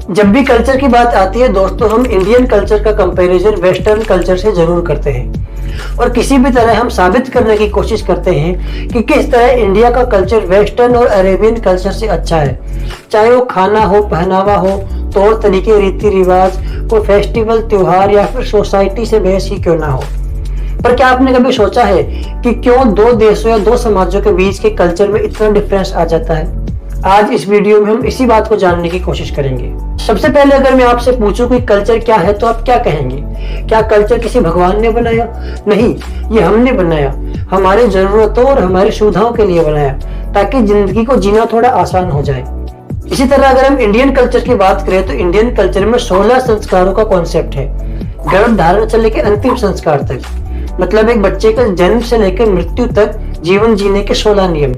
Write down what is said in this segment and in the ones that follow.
जब भी कल्चर की बात आती है दोस्तों, हम इंडियन कल्चर का कंपैरिजन वेस्टर्न कल्चर से जरूर करते हैं और किसी भी तरह हम साबित करने की कोशिश करते हैं कि किस तरह इंडिया का कल्चर वेस्टर्न और अरेबियन कल्चर से अच्छा है। चाहे वो खाना हो, पहनावा हो, तौर तरीके, रीति रिवाज, कोई फेस्टिवल, त्योहार या फिर सोसाइटी से बेस ही क्यों ना हो। पर क्या आपने कभी सोचा है कि क्यों दो देशों या दो समाजों के बीच के कल्चर में इतना डिफरेंस आ जाता है? आज इस वीडियो में हम इसी बात को जानने की कोशिश करेंगे। सबसे पहले अगर मैं आपसे पूछूं कि कल्चर क्या है तो आप क्या कहेंगे? क्या कल्चर किसी भगवान ने बनाया? नहीं, ये हमने बनाया, हमारी जरूरतों और हमारी सुविधाओं के लिए बनाया ताकि जिंदगी को जीना थोड़ा आसान हो जाए। इसी तरह अगर हम इंडियन कल्चर की बात करें तो इंडियन कल्चर में 16 संस्कारों का कॉन्सेप्ट है, गर्भ धारण से लेकर अंतिम संस्कार तक। मतलब एक बच्चे का जन्म से लेकर मृत्यु तक जीवन जीने के 16 नियम,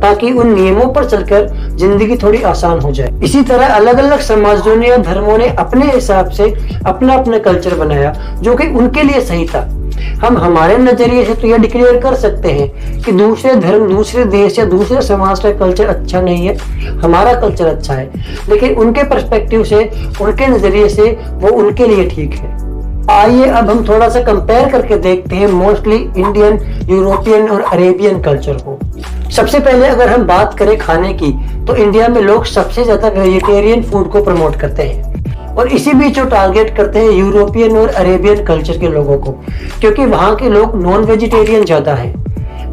ताकि उन नियमों पर चलकर जिंदगी थोड़ी आसान हो जाए। इसी तरह अलग अलग समाजों ने या धर्मों ने अपने हिसाब से अपना अपना कल्चर बनाया जो कि उनके लिए सही था। हम हमारे नजरिए से तो यह डिक्लेयर कर सकते हैं कि दूसरे धर्म, दूसरे देश या दूसरे समाज का कल्चर अच्छा नहीं है, हमारा कल्चर अच्छा है, लेकिन उनके पर्सपेक्टिव से, उनके नजरिए से वो उनके लिए ठीक है। आइए अब हम थोड़ा सा कंपेयर करके देखते हैं मोस्टली इंडियन, यूरोपियन और अरेबियन कल्चर को। सबसे पहले अगर हम बात करें खाने की तो इंडिया में लोग सबसे ज्यादा वेजिटेरियन फूड को प्रमोट करते हैं और इसी बीच वो टारगेट करते हैं यूरोपियन और अरेबियन कल्चर के लोगों को, क्योंकि वहाँ के लोग नॉन वेजिटेरियन ज्यादा है।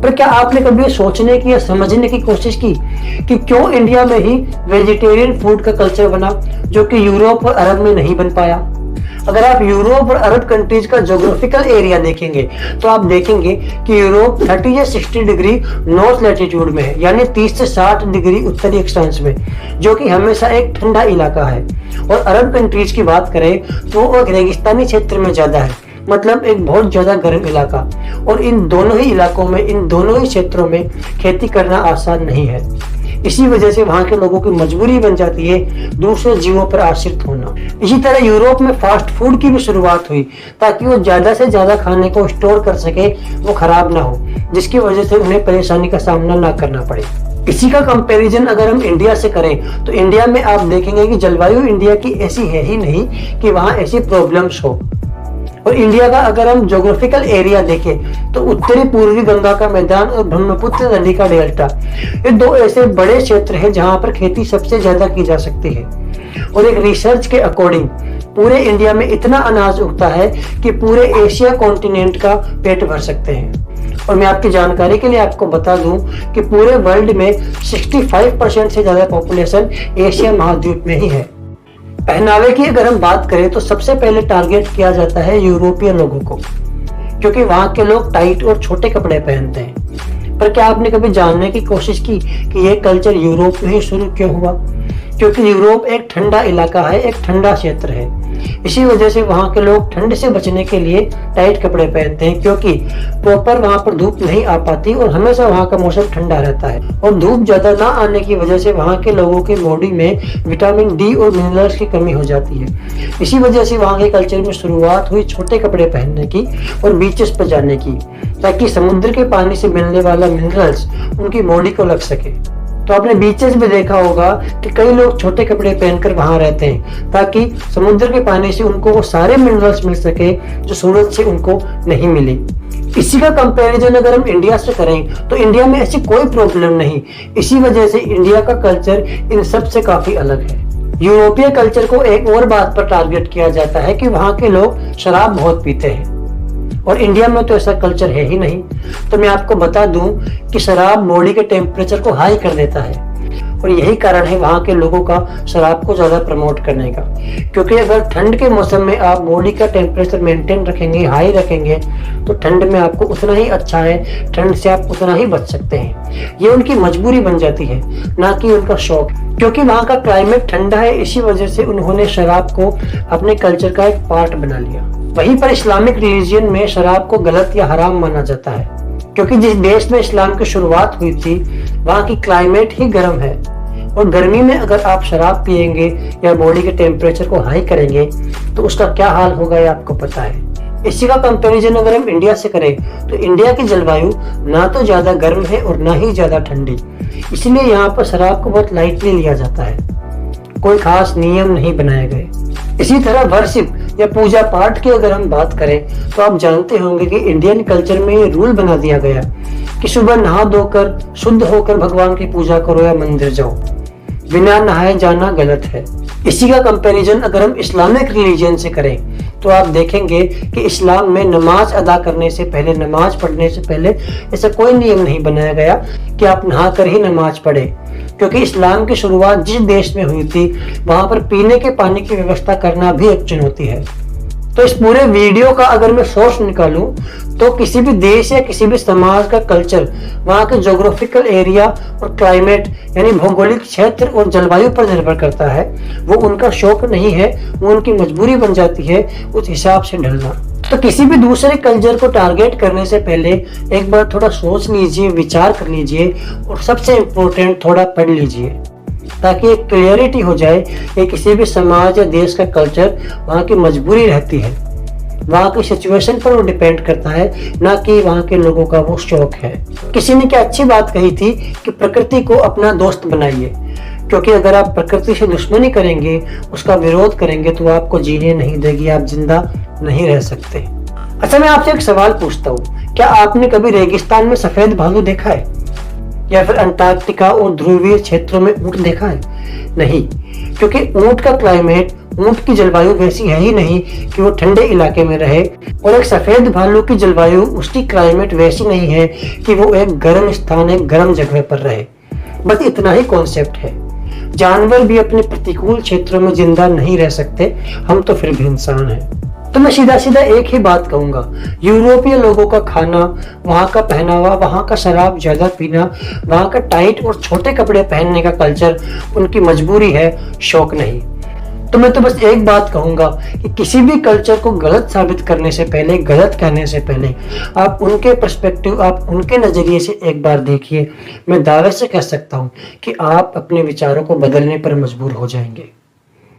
पर क्या आपने कभी सोचने की या समझने की कोशिश की कि क्यों इंडिया में ही वेजिटेरियन फूड का कल्चर बना जो कि यूरोप और अरब में नहीं बन पाया? अगर आप यूरोप और अरब कंट्रीज का ज्योग्राफिकल एरिया देखेंगे तो आप देखेंगे कि यूरोप 30 या 60 डिग्री नॉर्थ लैटिट्यूड में है, यानी 30 से 60 डिग्री उत्तरी अक्षांश में, जो कि हमेशा एक ठंडा इलाका है। और अरब कंट्रीज की बात करें तो वो एक रेगिस्तानी क्षेत्र में ज्यादा है, मतलब एक बहुत ज्यादा गर्म इलाका। और इन दोनों ही इलाकों में, इन दोनों ही क्षेत्रों में खेती करना आसान नहीं है। इसी वजह से वहां के लोगों की मजबूरी बन जाती है दूसरे जीवों पर आश्रित होना। इसी तरह यूरोप में फास्ट फूड की भी शुरुआत हुई ताकि वो ज्यादा से ज्यादा खाने को स्टोर कर सके, वो खराब ना हो, जिसकी वजह से उन्हें परेशानी का सामना ना करना पड़े। इसी का कंपैरिजन अगर हम इंडिया से करें तो इंडिया में आप देखेंगे कि जलवायु इंडिया की ऐसी है ही नहीं कि वहां ऐसी प्रॉब्लम्स हो। और इंडिया का अगर हम ज्योग्राफिकल एरिया देखें तो उत्तरी पूर्वी गंगा का मैदान और ब्रह्मपुत्र नदी का डेल्टा, ये दो ऐसे बड़े क्षेत्र हैं जहां पर खेती सबसे ज्यादा की जा सकती है। और एक रिसर्च के अकॉर्डिंग पूरे इंडिया में इतना अनाज उगता है कि पूरे एशिया कॉन्टिनेंट का पेट भर सकते हैं। और मैं आपकी जानकारी के लिए आपको बता दूं कि पूरे वर्ल्ड में 65% से ज्यादा पॉपुलेशन एशिया महाद्वीप में ही है। पहनावे की अगर हम बात करें तो सबसे पहले टारगेट किया जाता है यूरोपियन लोगों को, क्योंकि वहां के लोग टाइट और छोटे कपड़े पहनते हैं। पर क्या आपने कभी जानने की कोशिश की कि यह कल्चर यूरोप में ही शुरू क्यों हुआ? क्योंकि यूरोप एक ठंडा इलाका है, एक ठंडा क्षेत्र है। इसी वजह से वहां के लोग ठंड से बचने के लिए टाइट कपड़े पहनते हैं, क्योंकि प्रॉपर वहां पर धूप नहीं आ पाती और हमेशा वहां का मौसम ठंडा रहता है। और धूप ज्यादा ना आने की वजह से वहां के लोगों के बॉडी में विटामिन डी और मिनरल्स की कमी हो जाती है। इसी वजह से वहां के कल्चर में शुरुआत हुई छोटे कपड़े पहनने की और बीचेस पर जाने की, ताकि समुद्र के पानी से मिलने वाला मिनरल्स उनकी बॉडी को लग सके। तो आपने बीचेस में देखा होगा कि कई लोग छोटे कपड़े पहनकर वहां रहते हैं ताकि समुद्र के पानी से उनको वो सारे मिनरल्स मिल सके जो सूरज से उनको नहीं मिले। इसी का कंपैरिजन अगर हम इंडिया से करें तो इंडिया में ऐसी कोई प्रॉब्लम नहीं। इसी वजह से इंडिया का कल्चर इन सब से काफी अलग है। यूरोपीय कल्चर को एक और बात पर टारगेट किया जाता है कि वहां के लोग शराब बहुत पीते हैं और इंडिया में तो ऐसा कल्चर है ही नहीं। तो मैं आपको बता दूं कि शराब बॉडी के टेम्परेचर को हाई कर देता है और यही कारण है वहां के लोगों का शराब को ज्यादा प्रमोट करने का, क्योंकि अगर ठंड के मौसम में आप बॉडी का टेम्परेचर मेंटेन रखेंगे, हाई रखेंगे, तो ठंड में आपको उतना ही अच्छा है, ठंड से आप उतना ही बच सकते हैं। ये उनकी मजबूरी बन जाती है, ना कि उनका शौक, क्योंकि वहां का क्लाइमेट ठंडा है। इसी वजह से उन्होंने शराब को अपने कल्चर का एक पार्ट बना लिया। वहीं पर इस्लामिक रिलीजन में शराब को गलत या हराम माना जाता है, क्योंकि जिस देश में इस्लाम की शुरुआत हुई थी वहां की क्लाइमेट ही गर्म है और गर्मी में अगर आप शराब पिएंगे या बॉडी के टेम्परेचर को हाई करेंगे तो उसका क्या हाल होगा ये आपको पता है। इसी का कंपैरिजन अगर हम इंडिया से करें तो इंडिया की जलवायु ना तो ज्यादा गर्म है और ना ही ज्यादा ठंडी, इसलिए यहाँ पर शराब को बहुत लाइटली लिया जाता है। कोई खास नियम नहीं बनाए गए। इसी तरह वर्शिप या पूजा पाठ की अगर हम बात करें तो आप जानते होंगे कि इंडियन कल्चर में ये रूल बना दिया गया कि सुबह नहा धोकर शुद्ध होकर भगवान की पूजा करो या मंदिर जाओ, बिना नहाए जाना गलत है। इसी का कंपैरिजन अगर हम इस्लामिक रिलीजन से करें तो आप देखेंगे कि इस्लाम में नमाज अदा करने से पहले, नमाज पढ़ने से पहले ऐसा कोई नियम नहीं बनाया गया कि आप नहा कर ही नमाज पढ़े, क्योंकि इस्लाम की शुरुआत जिस देश में हुई थी वहां पर पीने के पानी की व्यवस्था करना भी एक चुनौती है। तो इस पूरे वीडियो का अगर मैं सोर्स निकालूं तो किसी भी देश या किसी भी समाज का कल्चर वहाँ के ज्योग्राफिकल एरिया और क्लाइमेट यानी भौगोलिक क्षेत्र और जलवायु पर निर्भर करता है। वो उनका शौक नहीं है, वो उनकी मजबूरी बन जाती है उस हिसाब से ढलना। तो किसी भी दूसरे कल्चर को टारगेट करने से पहले एक बार थोड़ा सोच लीजिए, विचार कर लीजिए और सबसे इम्पोर्टेंट थोड़ा पढ़ लीजिए, ताकि एक क्लियरिटी हो जाए कि किसी भी समाज या देश का कल्चर वहाँ की मजबूरी रहती है, वहाँ की सिचुएशन पर वो डिपेंड करता है, ना कि वहाँ के लोगों का वो शौक है। किसी ने क्या अच्छी बात कही थी कि प्रकृति को अपना दोस्त बनाइए, क्योंकि अगर आप प्रकृति से दुश्मनी करेंगे, उसका विरोध करेंगे तो आपको जीने नहीं देगी, आप जिंदा नहीं रह सकते। अच्छा, मैं आपसे एक सवाल पूछता हूँ, क्या आपने कभी रेगिस्तान में सफेद भालू देखा है या फिर अंटार्कटिका और ध्रुवीय क्षेत्रों में ऊंट देखा है? नहीं, क्योंकि ऊंट का क्लाइमेट, ऊंट की जलवायु वैसी है ही नहीं कि वो ठंडे इलाके में रहे, और एक सफेद भालू की जलवायु, उसकी क्लाइमेट वैसी नहीं है कि वो एक गर्म स्थान, एक गर्म जगह पर रहे। बस इतना ही कॉन्सेप्ट है। जानवर भी अपने प्रतिकूल क्षेत्रों में जिंदा नहीं रह सकते, हम तो फिर भी इंसान हैं। तो मैं सीधा सीधा एक ही बात कहूंगा, यूरोपीय लोगों का खाना, वहाँ का पहनावा, वहाँ का शराब ज्यादा पीना, वहाँ का टाइट और छोटे कपड़े पहनने का कल्चर उनकी मजबूरी है, शौक नहीं। तो मैं तो बस एक बात कहूंगा कि किसी भी कल्चर को गलत साबित करने से पहले, गलत कहने से पहले आप उनके पर्सपेक्टिव, आप उनके नजरिए से एक बार देखिए। मैं दावे से कह सकता हूँ कि आप अपने विचारों को बदलने पर मजबूर हो जाएंगे।